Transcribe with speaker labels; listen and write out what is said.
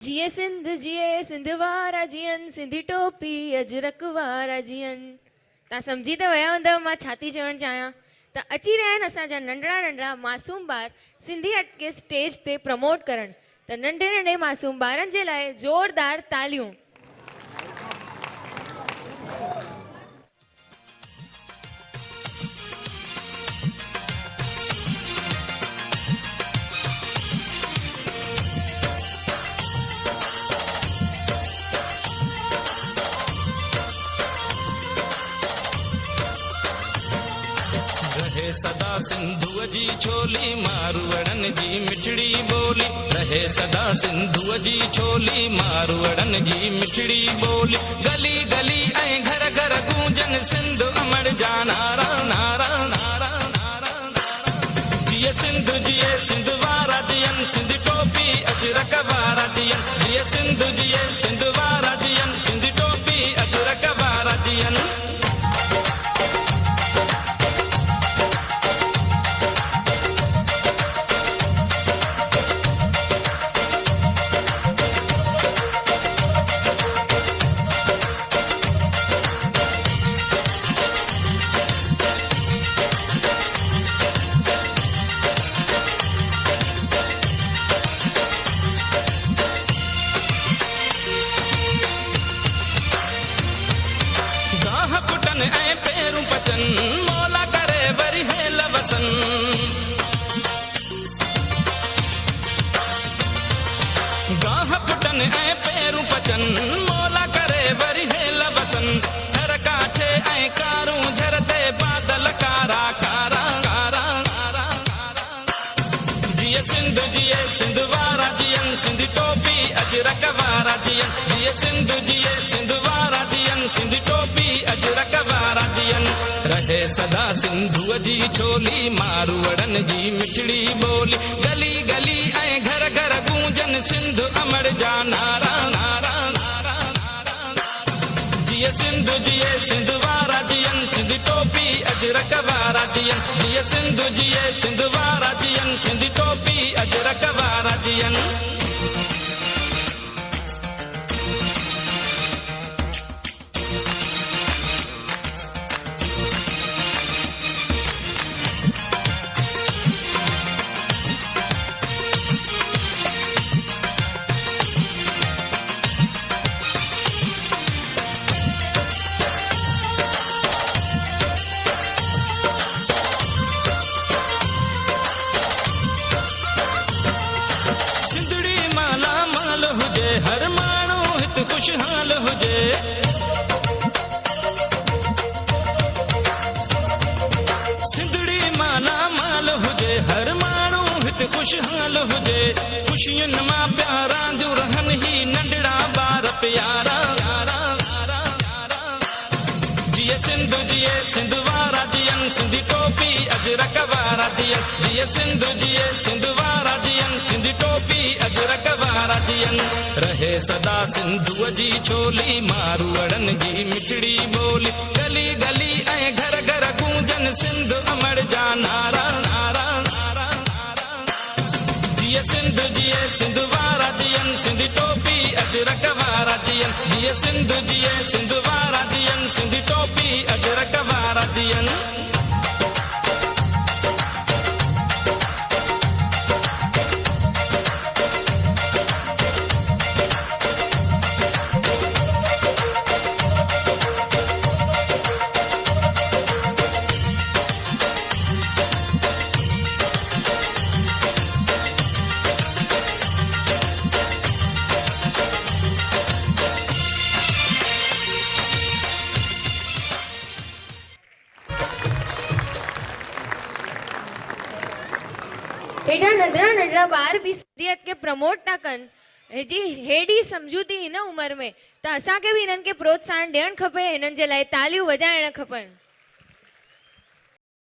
Speaker 1: जिए सिंध वारा जियन सिंधी टोपी अजरक वारा जियन। ता समझी तो वया हूंदव मां छा थी चवण चाहियां। त अची रहिया आहिनि असांजा नंढड़ा नंढड़ा मासूम ॿार सिंधियत खे स्टेज ते प्रमोट करण। त नंढे नंढे मासूम ॿारनि जे लाइ ज़ोरदार तालियूं।
Speaker 2: रहे सदा सिंधुअ जी छोली मारवड़न जी मिठड़ी बोली। रहे सदा सिंधुअ जी छोली मारवड़न जी मिठड़ी बोली। गली गली ऐं घर घर गूंजन सिंध अमर जा नारा नारा नारा नारा नारा। जिए सिंध जिए सिंध वारा जियन सिंध टोपी अजरक वारा जियन। जिए सिंध जिए सिंध वारा जियन सिंध टोपी अजरक वारा जियन। मौला करे वरी हेल वसन। गाह पुटन ऐं पेरूं पचन मौला करे वरी हेल वसन। हर काठे ऐं कारूं झरते बादल कारा कारा कारा कारा कारा। जिए सिंध जिए सिंध वारा जियन सिंध टोपी अजरक वारा जियन। जिए सिंध जिए सिंध वारा जियन सिंध टोपी अजरक वारा जियन। रहे सदा सिंधुअ जी छोली मारवड़न जी मिठड़ी बोली। गली गली ऐं घर घर गूंजन सिंध अमर जा नारा नारा नारा नारा। जिए सिंध जिए सिंध वारा जियन सिंध टोपी अजरक वारा जियन। जिए सिंध जिए सिंध वारा जियन सिंध टोपी अजरक वारा जियन। हर माण्हू हित खुशहाल हुजे। सिंधड़ी माला माल हुजे हर माण्हू हित खुशहाल हुजे। खुशियुनि मां प्यार रांदियूं रहनि ही नंढड़ा ॿार प्यारा यारा यारा यारा। जिए सिंध जिए सिंध वारा जियन सिंध टोपी अजरक वारा जियन। जिए सिंध जिए सिंध वारा जियन सिंध टोपी अजरक वारा जियन। रहे सदा सिंधुअ जी छोली मारवड़न जी मिठड़ी बोली। गली गली ऐं घर घर गूंजन सिंध अमर जा नारा नारा नारा नारा। जिए सिंध जिए सिंध वारा जियन सिंध टोपी अजरक वारा जियन। जिए सिंध जिए सिंध वारा जियन सिंध टोपी अजरक वारा जियन।
Speaker 1: हेॾा नंढड़ा नंढड़ा ॿार बि सिंधियत खे प्रमोट था कनि। हेजी हेॾी सम्झूं थी हिन उमिरि में। त असांखे बि हिननि खे प्रोत्साहन ॾियणु खपे। हिननि जे लाइ तालियूं वॼाइण खपनि।